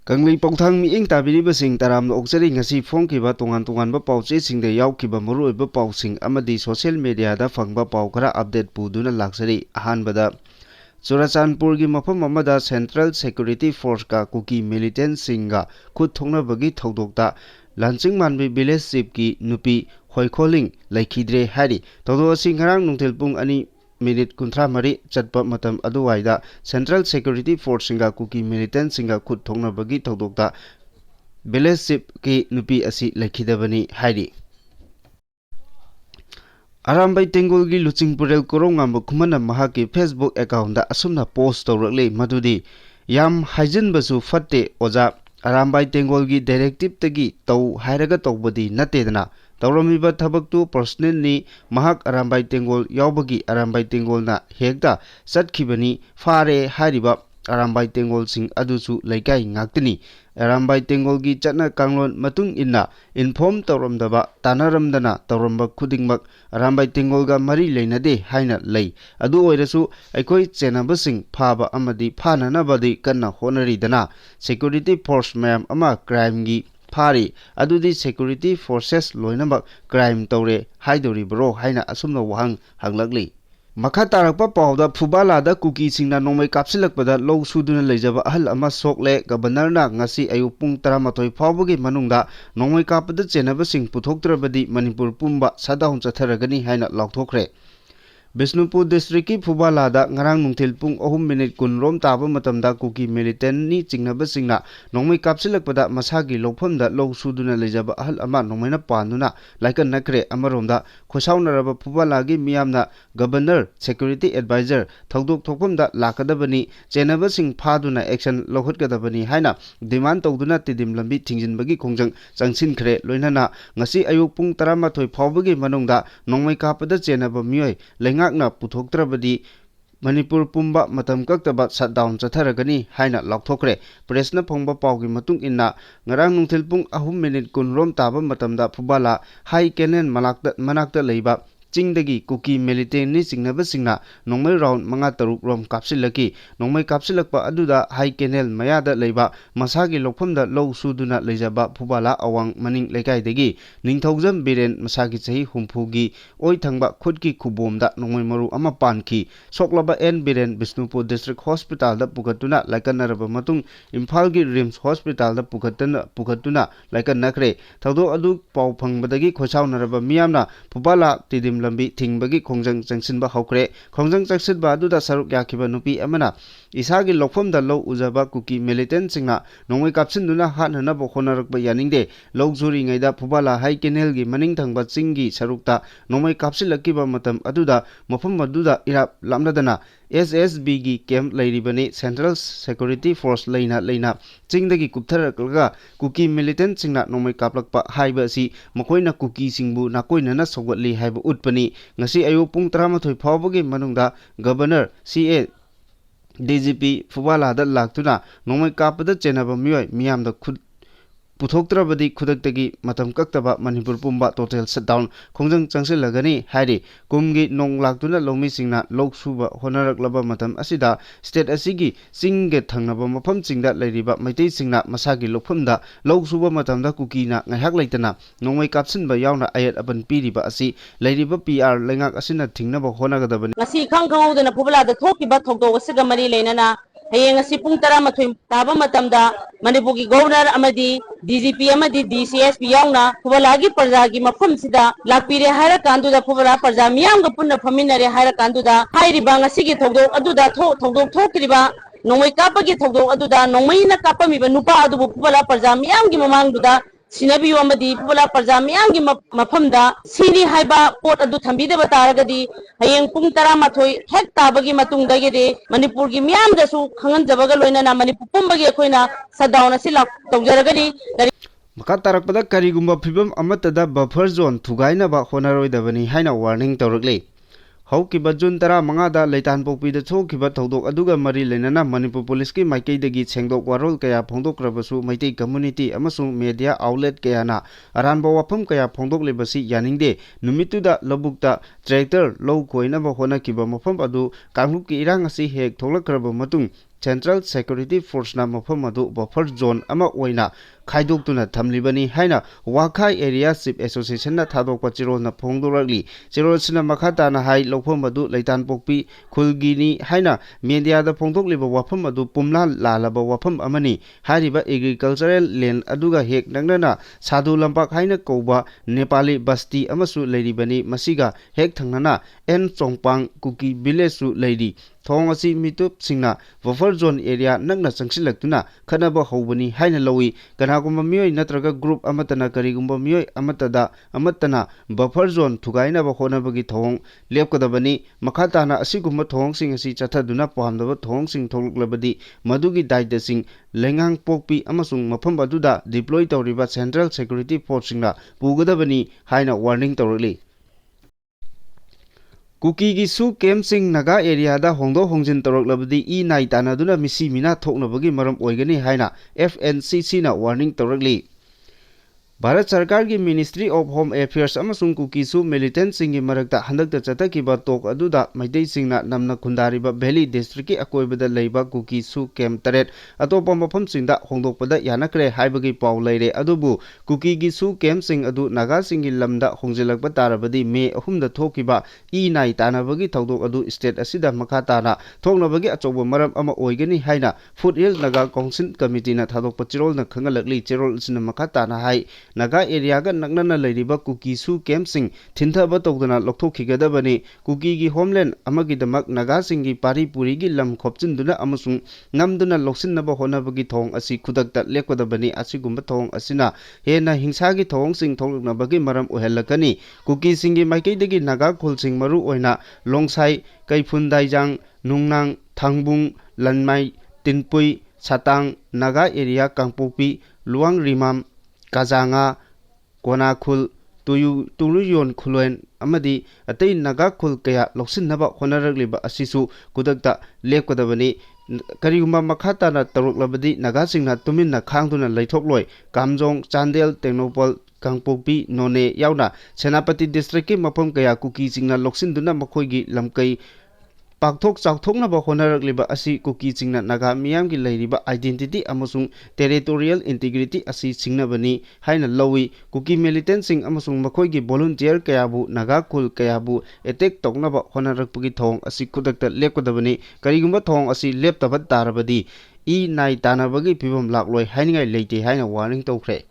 Kangli Pauthang mi ing tabiriba sing taram oksari ngasi phongkiba tongan-tonganba pauche singda yaukiba maruoiba pausing amadi social media da phangba pau khara update puduna laksari ahanbada Churachandpur gi mafam amada Central Security Force ka kuki militant singa khut thongnabagi thodokta Lansing Manbi Village Chief ki nupi Hoikholing laikhidre hari todo singarang nungthilpung ani Minute Kuntra Mari Chatpa Matam Aduwaida Central Security Force Singa Kuki Militant Singa Kut Thongna Bagi Thodokta Village Chief ki nupi asi laikhidabani hairi Arambai Tengol gi Luchingpurel Koronga Mukhmana Mahaki Facebook account da asumna post tawrakle madudi yam haijin basu fatte oja Arambai Tengol gi directive tagi taw hairaga tawbadi natedana Tawramiba thabaktu personal ni mahak Arambai Tengol yaubagi Arambai Tengol na hekta satkibani fare hariba Arambai Tengol sing adusu laikai ngaktini Arambai Tengol gi chatna kanglon matung inna inform tawramdaba tanaramdana tawramba khudingmak Arambai Tengol ga mari leinade haina lei adu oirasu aikoi chenabasing phaba amadi phananabadi kanna honaridana security force mayam ama crime gi Pari adudi security forces loinabak crime tawre haidori bro haina asumna wahang hanglakli Makha tarakpa pawda phubala da kuki singna nomai kapsilakpada low suduna leijaba ahal ama sokle governor na ngasi ayu pung 13 phawbagi manungda nomai kapada chenaba sing puthoktrabadi Manipur pumba sadaun chatharagani haina laukthokre Bisnupur district ki Phubala da ngarang nungthil pung 3 minute kunrom taba matamda kuki militant ni chingnaba singna nongmai kapsilakpada masagi lokphamda low suduna lejaba ahal ama nongmaina panduna laikan nakre amaromda khosaunaraba Phubala gi miyamna governor security advisor thodok thokphamda lakadabani chenaba sing phaduna action lohutgadabani haina demand tawduna tidim lambi thingjinbagi khongjang changsin khre loinana ngasi ayuk pung 13 phawbagi manungda nongmai kapada chenaba miyoi na puthoktrabadi Manipur pumba matam kaktaba shutdown chatharagani haina laukthokre pressna phongba pawgi matung inna ngarang nungthil pung 3 minute kunrom taba matamda Phubala high canal manakta leiba Chingdagi kuki militant ni singnaba singna nongmai round manga taruk rom kapsilaki nongmai kapsilakpa aduda high canal mayada leiba masagi lokphamda low suduna leijaba Phubala awang maning lekaidagi ningthaujam biren masagi chahi humpugi oi thangba khutki khubomda nongmai maru ama panki soklaba en biren Bisnupur district hospital da pukatuna laikanaraba matung Imphal gi Rims hospital da pukatuna laikan nakre thaudo adu paw phangbadagi khosaunaraba miyamna Phubala tidim lambi thingbagi khongjang changsinba hawkre khongjang changsinba aduda saruk yakiba nupi amana isagi lokphomda low ujaba kuki militant singna nongmai kapsinduna hanhana bokhonarakba yaningde lokjuri ngaida Phubala high canal gi maning thangba chinggi sarukta nongmai kapsilakiba matam aduda mafam aduda irap lamladana SSB gi camp lairibani Central Security Force leina chingdagi kuptharaklaga kuki militant singna nongmai kaplakpa haiba si makoina kuki singbu nakoinana sogwatli haiba utpani ngasi ayu pung 13 phawbagi manungda governor CA DGP Phubala da laktuna nongmai kapada chenaba miyoi miyamda khud puthoktrabadi khudaktagi matam kaktaba Manipur pumba total shutdown khongjang changsilagani hairi kumgi nong laktuna lomi singna loksuba honaraklaba matam asida state asigi singge thangnaba mafam chingda leiriba maitei singna masagi lokphamda loksuba matamda kukina ngaihak leitana nongmai kapsinba yauna ayat aban piriba asi leiriba PR lengak asina thingnaba honagadabani ngasi khangkhangudana Phubala da thokiba thokdo wasiga mari leinana hayeng ngasi pung 13 taba matamda Manipurgi governor amadi DGP amadi DCSP yauna Phubala gi parja gi mafam sida lakpire haira kanduda Phubala parja miyam ga punna phaminare haira kanduda hairiba ngasi gi thogdo aduda thogdo thokriba nongmai kapagi thogdo aduda nongmai na kapamiba nupa adubu Phubala parja miyam gi mamangduda Sinabi amadi Phubala parja miyam gi mafamda sini haiba pot adu thambide bataragadi hayeng pung 13 hek tabagi matungdagi de Manipur gi miyam dasu khangan jabaga loinana Manipur pumbagi akoina sadauna silak tawjaragadi Maka tarakpada karigumba phibam amatada buffer zone thugainaba honaroidabani haina warning tawrakle Haukiba June 15 da Leitan Pokpida thokiba thodok aduga mari leinana Manipur Police ki maikeidagi chengdok warol kaya phongdokrabasu maitei community amasung media outlet kayana aranba wafam kaya phongdoklebasi yaningde numituda lobukta tractor low koinaba honakiba mafam adu kangluk ki irang asi hek tholakraba matung Central Security Force na mafam adu buffer zone ama oina khaidoktuna thamlibani haina Wakhai Area Chief Association na thadokpa chirol na phongdorakli chirol sina makhata na hai lokpham adu leitan pokpi khulgini haina media da phongdokliba wafam adu pumla lalaba wafam amani hariba agricultural land aduga hek nangnana Sadhu Lampak haina koba Nepali Basti amasu leiribani masiga hek thangnana En Chongpang Kuki village su leiri thong asi mitup singna buffer zone area nagna sangsilaktuna khanaba hobani haina lowi kanagumba mioi natraga group amatana karigumba mioi amatana buffer zone thugaina ba honabagi thong lepkadabani makhatana asigumba thong sing asi chathaduna pamdaba thong sing tholuklabadi madugi daida sing lengang pokpi amasung mafam aduda deploy tawriba Central Security Force singna pugadabani haina warning tawrali Kuki gi su kem sing naga area da hongdo hongjin torok labadi I nai tanaduna misi mina thoknabagi maram oigani haina FNCC na warning torokli Bharat Sarkar ki Ministry of Home Affairs amasung Kuki su militant singi marakta handakta chatakiba tok aduda maitei singna namna khundariba Valley District ki akoibada leiba Kuki su kem taret atopa mafam singda hongdokpada yanakre haibagi paw leire adubu Kuki gi su kem sing adu naga singi lamda hongjelakpa tarabadi May 3 da thokiba I nai tanabagi thaudok adu state asida makhatana thoknabagi achoba maram ama oigani haina Food Hill Naga Council Committee na thadokpa chirol na khangalakli chirol sina makhatana hai Naga area ga nagnana leiriba Kuki su kem sing thintaba tawdana lokthokigadabani Kuki gi homeland amagi damak naga singi pari puri gi lam khopchinduna amasung namduna loksinnaba honabagi thong asi khudakta lekwadabani asigumba thong asina hena hingsa gi thong sing tholuknabagi maram ohelakani Kuki singi maikeidagi naga khulsing maru oina longsai kaifundai nungnang thangbung lanmai tinpui satang naga area kangpopi luang rimam Kazanga Konakhul Tuluyon Khuluen amadi atei naga khul kaya loksinaba honaragliba asisu kudakta lepkadabani karigumba makhata na taruklabadi naga singna tuminna khangduna leithokloi Kamjong Chandel Technopol Kangpopi None yauna Senapati District ki mafam kaya Kuki singna loksinduna makhoigi lamkai Pakthok chawthoknaba honaragliba asi Kuki singna naga miyamgi leiriba identity amasung territorial integrity asi singnabani haina lowi Kuki militant sing amasung makhoigi volunteer kayabu naga khul kayabu attack toknaba honarakpagi thong asi kudakta lepkadabani karigumba thong asi leptaba tarabadi I nai tanabagi phibam lakloi hainingai leite haina warning tawkhre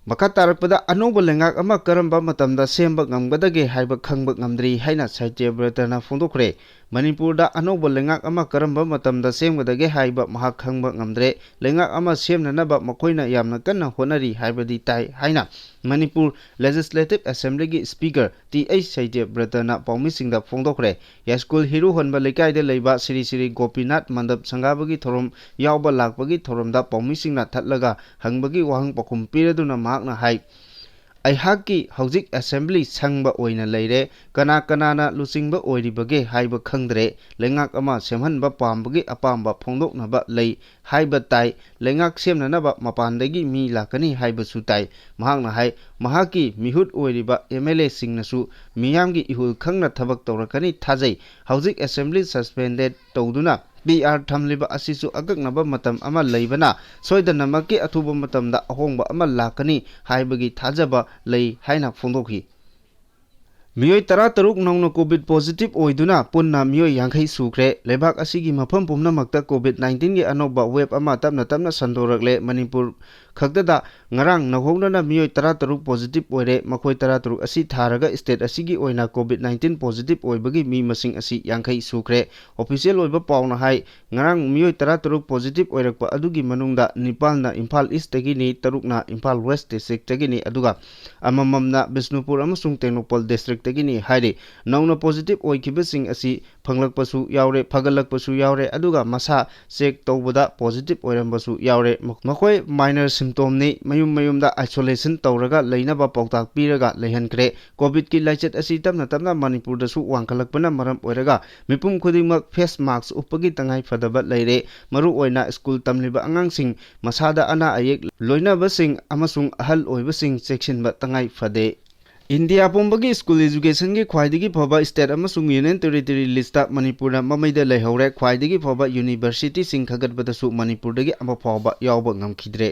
Makatarakpada anoba lengak ama karamba matamda semba ngamgadage haiba khangba ngamdri haina Saitya Bratana phondokre Manipurda anoba lengak ama karamba matamda semgadage haiba mahak khangba ngamdre lengak ama semnanaba makoina yamna kanna honari haibadi tai haina Manipur Legislative Assembly gi Speaker T.H. Saitya Bratana paumisingda phondokre Yaskul Hiru honba lekaida leiba Sri Sri Gopinath Mandap Sangabagi thorom yawba lakbagi thoromda paumisingna thatlaga hangbagi wahang pakhum piraduna na hai Aihaki Hojik Assembly Sangba oina leire kana lusingba oiribage haiba khangdre lengak ama semhanba pambagi apamba phongdoknaba lei haiba tai lengak semnanaba mapandagi mi lakani haiba su tai mahakna hai mahaki mihut oiriba MLA singnasu miyamgi ihul khangna thabak tawrakani thajai Hojik Assembly suspended tawduna PR thamliba asisu agaknaba matam ama leibana soidanamaki athuba matamda ahongba ama lakani haibagi thajaba lei haina phondokhi Miyoi 13 nongna COVID positive oiduna punna miyoi 50 sukre lebak asigi mafam pumnamakta COVID-19 gi anoba web ama tapna sandorakle Manipur khagdada ngarang nahongnana miyoi 13 positive oire makhoi 13 asi tharaga state asigi oina COVID-19 positive oibagi mi masing asi 50 sukre official oiba pauna hai ngarang miyoi 13 positive oirakpa adugi manungda Nepalna Imphal East tagi ni tarukna Imphal West district tagi ni aduga amamamna Bisnupur amasung Technopol district tagini haire nauna positive oikibasing asi phanglakpasu yaure phagalakpasu yaure aduga masa check tawbada positive oirambasu yaure makhoi minor symptom ni mayumda isolation tawraga leinaba pautak piraga leihankre covid ki laichet asi tamna Manipur da su wangkalakpana maram oiraga mipum khudingmak face mask upagi tangai fadaba leire maru oina school tamliba angangsing masada ana ayek loinabasing amasung ahal oibasing section ba tangai fade India pumbagi school education gi khwaidagi phoba state amasung union territory lista Manipur mamaida leihore khwaidagi phoba university sing khagatbada su Manipur dagi ama phoba yawba ngamkhidre.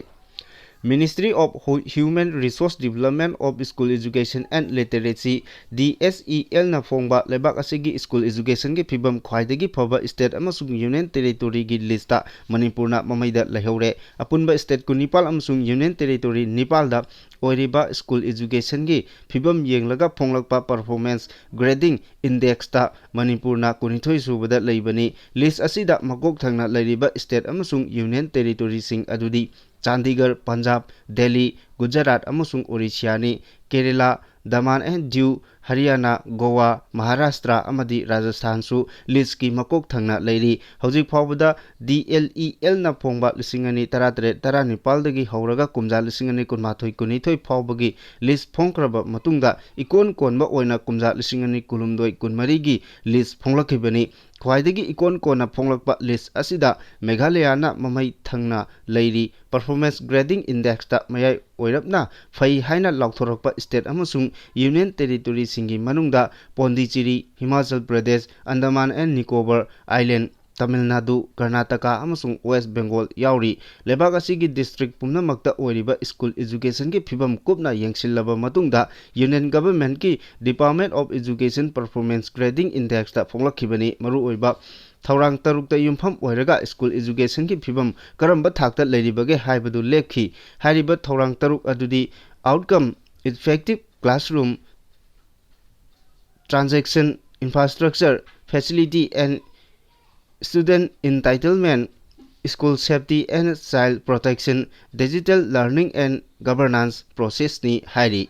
Ministry of Human Resource Development of School Education and Literacy DSEL na phongba lebak asigi school education gi phibam khwaidagi phoba state amasung union territory gi lista Manipur na mamaida leihore apunba state ku Nepal amasung union territory Nepal da oiriba school education gi phibam yenglaga phonglakpa performance grading index ta Manipur na kunithoi subada leibani list asida makok thangna leiriba state amasung union territory sing adudi Chandigarh, Punjab, Delhi, Gujarat amasung Orissa ni Kerala, Daman and Diu, Haryana, Goa, Maharashtra amadi Rajasthan su list ki makok thangna leiri hojik phawbada DLEL na phongba lisingani tara Nepal dagi hauraga kumja lisingani kunmathoi kunithoi phawbagi list phongkraba matungda ikon konba oina kumja lisingani kulumdoi kunmari gi list phonglakibani khwaidagi ikon kona phonglakpa list asida Meghalaya na mamai thangna leiri performance grading index ta mayai oirapna phai haina laukthorokpa state amasung union territory singi manungda Pondicherry, Himachal Pradesh, Andaman and Nicobar Island, Tamil Nadu, Karnataka amasung West Bengal yauri lebak asigi district pumnamakta oiriba school education ki phibam kupna yengsilaba matungda union government ki Department of Education performance grading index ta phonglakibani maru oiba Thaurang tarukta yumpham oiraga school education ki phibam karamba thakta leiribage haibadu lepki hariba thaurang taruk adudi outcome effective classroom transaction infrastructure facility and student entitlement school safety and child protection digital learning and governance process ni hairi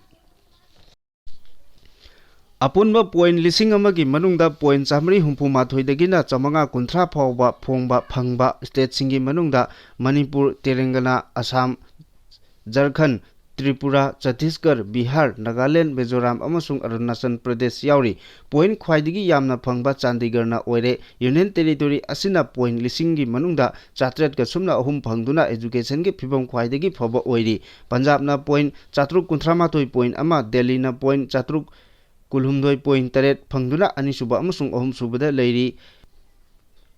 apunba point lising amagi manungda point chamri humpu mathoi dagina chamanga kunthra phawba phongba phangba state singi manungda Manipur, Telangana, Assam, Jharkhand, Tripura, Chhattisgarh, Bihar, Nagaland, Mizoram amasung Arunachal Pradesh yauri point khwaidigi yamna phangba Chandigarh na oire union territory asina point lising gi manungda chatret ga sumna ahum phangduna education gi phibam khwaidigi phoba oiri Punjab na point chatruk kunthramatoi point ama Delhi na point chatruk kulhumdoi point taret phangduna anisuba amasung ahum subada leiri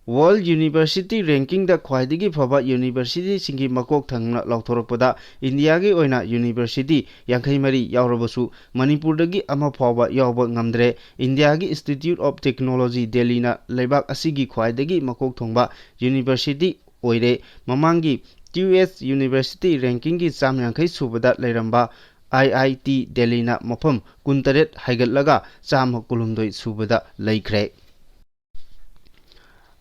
World University Ranking da khwaidigi phaba university singi makok thangna lauthorakpada India gi oina university 53 yaurabasu Manipur dagi ama phaba yawba ngamdre India gi Institute of Technology Delhi na leibak asigi khwaidagi makok thongba university oire mamangi QS University Ranking gi 53 subada leiramba IIT Delhi na mafam kuntaret haigatlaga cham kulumdoi subada laikre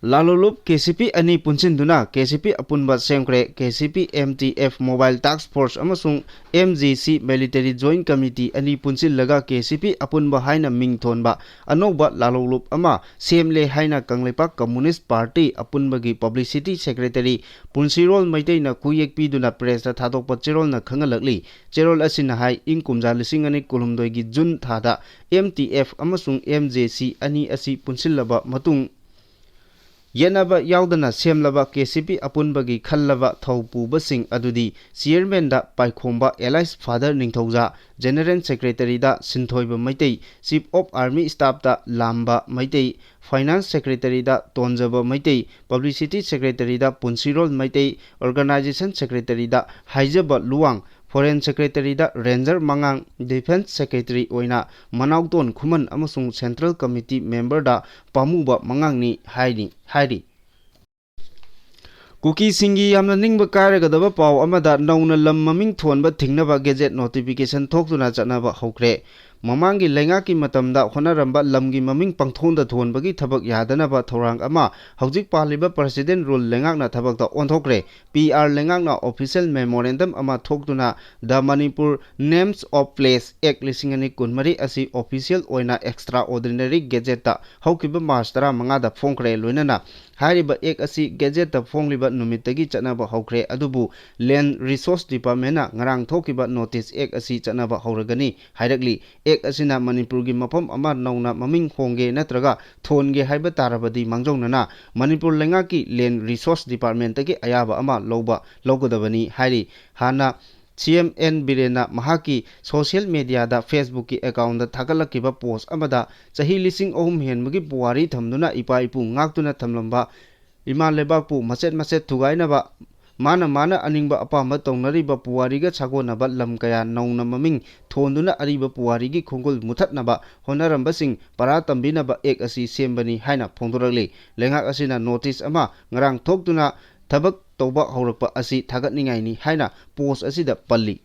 Lalolup KCP ani punsinduna KCP apunba semkre KCP MTF Mobile Task Force amasung MGC Military Joint Committee ani punsillaga KCP apunba haina mingthonba anoba lalolup ama semle haina Kangleipak Communist Party apunbagi Publicity Secretary Punsirol Maitai na kuyek piduna press ta thadokpa cherol na khangalakli cherol asina hai ingkumja lisingani kulumdoi gi June thada MTF amasung MJC ani asi punsillaba matung Yenaba yaudana semlaba KCP apunbagi khallaba thawpubasing adudi chairman da Paikhomba Elias Father Ningthauja General Secretary da Sinthoiba Maitai Chief of Army Staff da Lamba Maitai Finance Secretary da Tonjaba Maitai Publicity Secretary da Punsirol Maitai Organization Secretary da Haijaba Luwang Foreign Secretary da Ranger Mangang Defense Secretary oina Manauton Khuman amasung Central Committee member da Pamuba Mangang ni hairi Kuki singi yamna ningba karagadaba paw amada nauna lam maming thonba thingnaba gazette notification thokduna chanaba hokre Mamangi lengaki matamda honaramba lamgi maming pangthonda thonbagi thabak yadanaba thorang ama hojik paliba president rule lengakna thabakta onthokre PR lengakna official memorandum ama thokduna the Manipur Names of Place Act lisingani kunmari asi official oina extraordinary gazette ta haukiba March 15 da phongkre loinana hariba ek asi gazette ta phongliba numitagi chanaba hokre adubu Land Resource Department na ngarang thokiba notice ek asi chanaba horagani hairakli ek asina Manipur gi mafam ama nauna maming hongge natraga thonge haiba tarabadi mangjongnana Manipur lengaki Land Resource Department tagi ayaba ama logadabani hairi hana CMN Birena Mahaki social media da Facebook ki account da thagalakiba post amada chahi lising ohum henmugi puari thamduna ipa ipu ngaktuna thamlamba ima lebakpu macet thugaina ba mana aningba apamba tongnariba puariga chagonaba lam kaya nauna maming thonduna ariba puarigi khongol muthatnaba honarambasing para tambinaba ek asi sembani haina phongdorakle lengak asina notice ama ngarang thokduna tabak toba haurakpa asi thagatningai ni haina post asida palli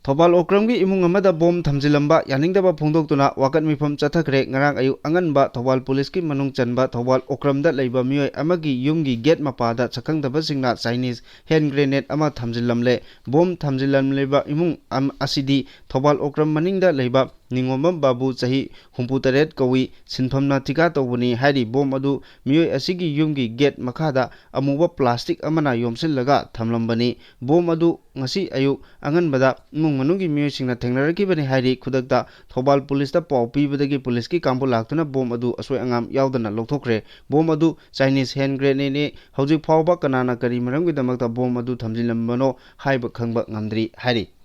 Thobal Okram gi imung amada bom thamjilamba yaningdaba phongdoktuna wakat mifam chathakre ngarang ayu anganba Thobal police ki manung chanba Thobal Okram da leiba mioi amagi yumgi gate mapada chakangdaba singna Chinese hand grenade ama thamjilamle bom thamjilamleba imung asidi Thobal Okram maningda leiba Ningombam Babu chahi humputaret kawi sinphamna tika tawbani hairi bom adu mioi asigi yumgi gate makhada amuba plastic amana yomsillaga thamlambani bom adu ngasi ayu anganbada imung manugi mioi singna thengnarakibani hairi khudakta Thobal police da paw pibadagi police ki kampu laktuna bom adu asoi angam yaudana lokthokre bom adu Chinese hand grenade ne hojik phawba kanana kari maramgi damakta bom adu thamjilambano haiba khangba ngamdri hairi